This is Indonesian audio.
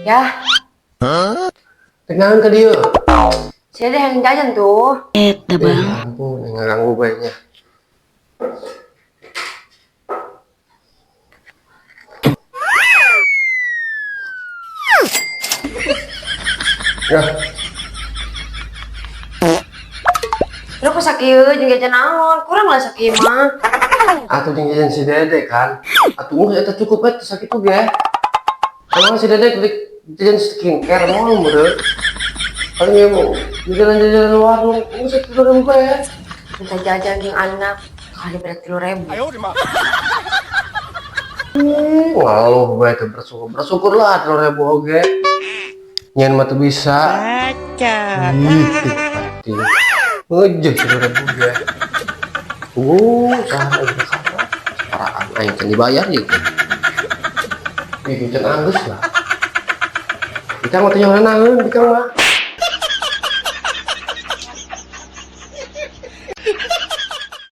Ya, Tenang ke dia. saya deh yang jajan tuh. Dah bang. Ampun, nggak ganggu baiknya. Ya, Lu kok sakit jeung jajan naon? Kurang lah sakit mah. atuh jeung jajan si Dede kan. Atuh eta cukup eta sakit tuh ya. Kalau si Dede beli jajan skincare mau bener. Paling ya mau jalan-jalan warung, mau sakit dulu ya. Minta jajan jeung anak kali berat 3.000. Walau bae teh bersyukurlah 3.000 oge. Nyen mah teu bisa. Pati. Ngejeh 3.000 ya. Saha ieu kabar. Paraan aing can dibayar ieu. Ieu can anggeus lah. Kita mah teh nyawa naeun, kita mah.